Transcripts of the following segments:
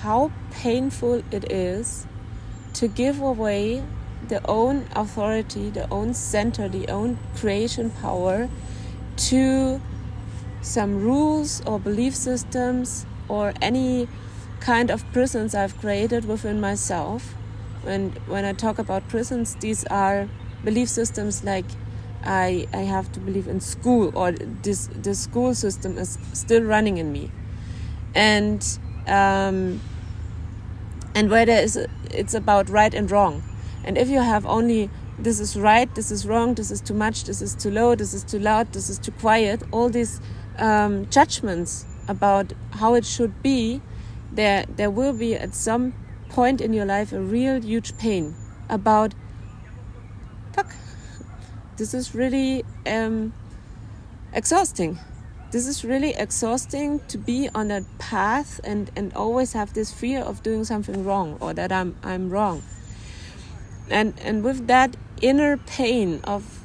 how painful it is to give away the own authority, the own center, the own creation power to some rules or belief systems or any kind of prisons I've created within myself. And when I talk about prisons, these are belief systems like I have to believe in school, or this school system is still running in me. And where it's about right and wrong. And if you have only this is right, this is wrong, this is too much, this is too low, this is too loud, this is too quiet, all these judgments about how it should be, there will be at some point in your life a real huge pain about, fuck, this is really exhausting. This is really exhausting to be on that path and always have this fear of doing something wrong or that I'm wrong. And with that inner pain of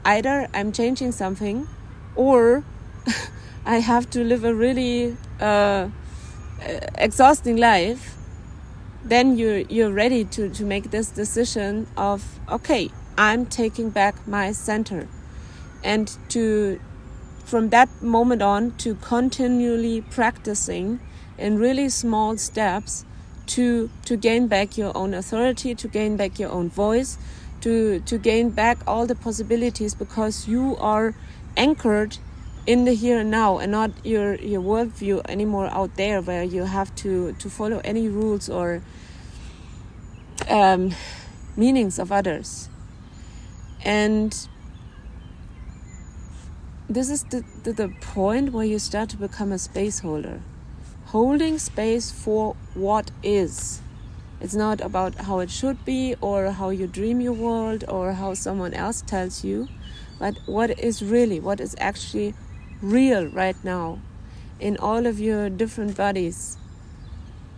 either I'm changing something or I have to live a really exhausting life, then you're ready to make this decision of, okay, I'm taking back my center. And from that moment on, to continually practicing in really small steps to gain back your own authority, to gain back your own voice, to gain back all the possibilities, because you are anchored in the here and now and not your worldview anymore out there where you have to follow any rules or meanings of others. And this is the point where you start to become a space holder. Holding space for what is. It's not about how it should be or how you dream your world or how someone else tells you, but what is really, what is actually real right now in all of your different bodies.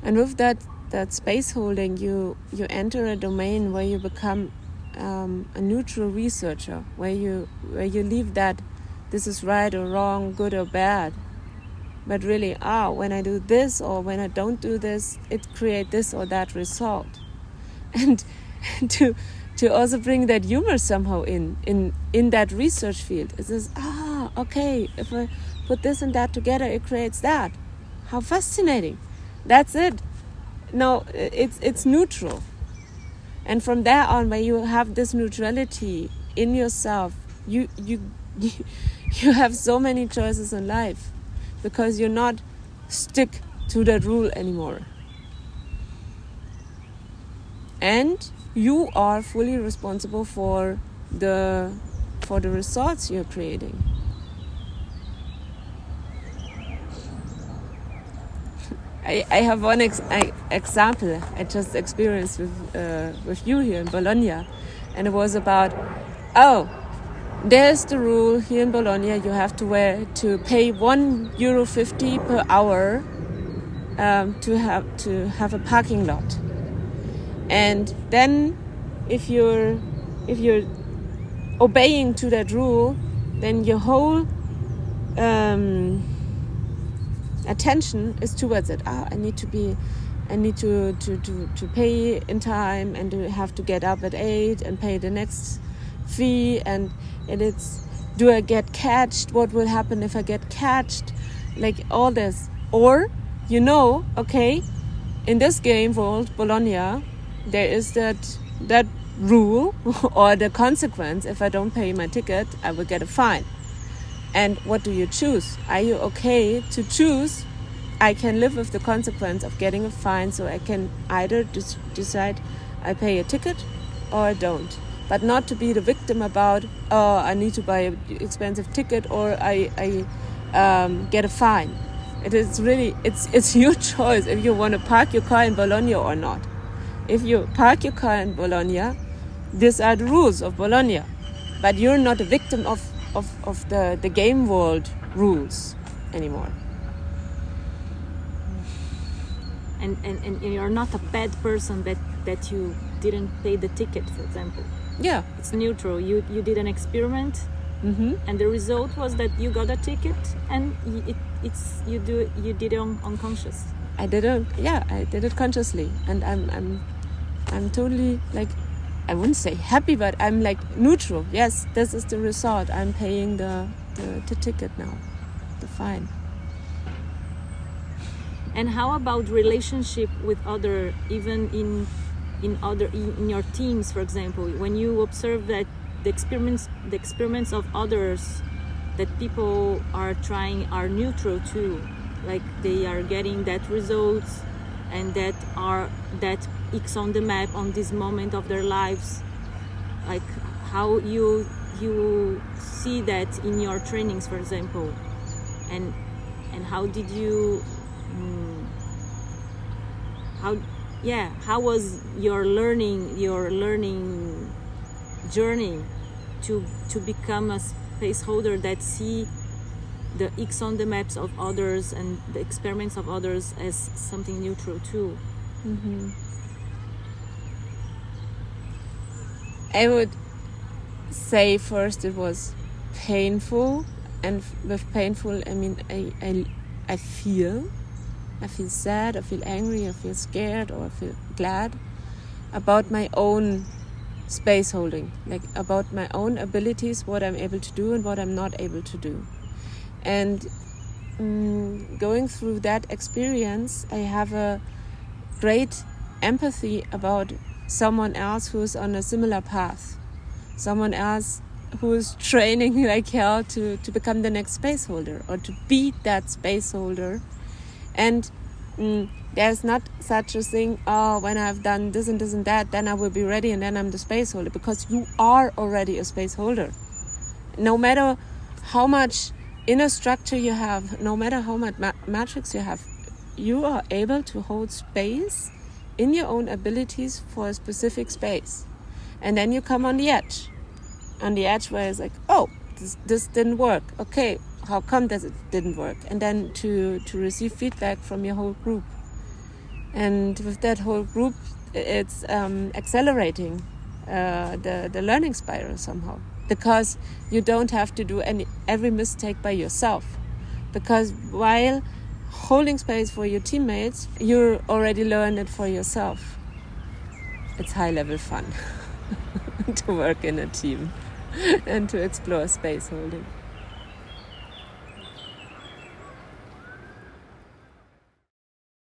And with that space holding, you enter a domain where you become a neutral researcher, where you leave that this is right or wrong, good or bad, but really, when I do this or when I don't do this, it creates this or that result. And to also bring that humor somehow in that research field. It says, okay, if I put this and that together, it creates that. How fascinating. That's it. No, it's neutral. And from there on, where you have this neutrality in yourself, you have so many choices in life, because you're not stick to that rule anymore. And you are fully responsible for the results you're creating. I have one example I just experienced with you here in Bologna, and it was about, there's the rule here in Bologna, you have to pay €1.50 per hour to have a parking lot. And then if you're obeying to that rule, then your whole attention is towards it. I need to pay in time and to have to get up at 8 and pay the next fee, and it's, do I get catched? What will happen if I get catched? Like all this. Or, okay, in this game world, Bologna, there is that rule or the consequence. If I don't pay my ticket, I will get a fine. And what do you choose? Are you okay to choose? I can live with the consequence of getting a fine, so I can either decide I pay a ticket or I don't. But not to be the victim about, I need to buy an expensive ticket or I get a fine. It is really, it's your choice if you want to park your car in Bologna or not. If you park your car in Bologna, these are the rules of Bologna. But you're not a victim of the game world rules anymore. And you're not a bad person that you didn't pay the ticket, for example. Yeah. It's neutral. You did an experiment, and the result was that you got a ticket, and you did it unconscious. I did it consciously, and I'm totally like, I wouldn't say happy, but I'm like neutral. Yes, this is the result. I'm paying the ticket now, the fine. And how about relationship with other, even in your teams, for example, when you observe that the experiments of others that people are trying are neutral too, like they are getting that results and that X on the map on this moment of their lives, like how you see that in your trainings, for example, and how did you how was your learning journey to become a spaceholder that see the X on the maps of others and the experiments of others as something neutral too? Mm-hmm. I would say first it was painful, and with painful I mean I feel sad, I feel angry, I feel scared, or I feel glad about my own space holding, like about my own abilities, what I'm able to do and what I'm not able to do. And going through that experience, I have a great empathy about someone else who's on a similar path, someone else who's training like hell to become the next space holder or to be that space holder. And there's not such a thing, when I've done this and this and that, then I will be ready and then I'm the space holder, because you are already a space holder. No matter how much inner structure you have, no matter how much matrix you have, you are able to hold space in your own abilities for a specific space. And then you come on the edge where it's like, oh, this didn't work. Okay, how come that it didn't work? And then to receive feedback from your whole group. And with that whole group, it's accelerating the learning spiral somehow. Because you don't have to do every mistake by yourself. Because while holding space for your teammates, you already learned it for yourself. It's high-level fun to work in a team and to explore space holding.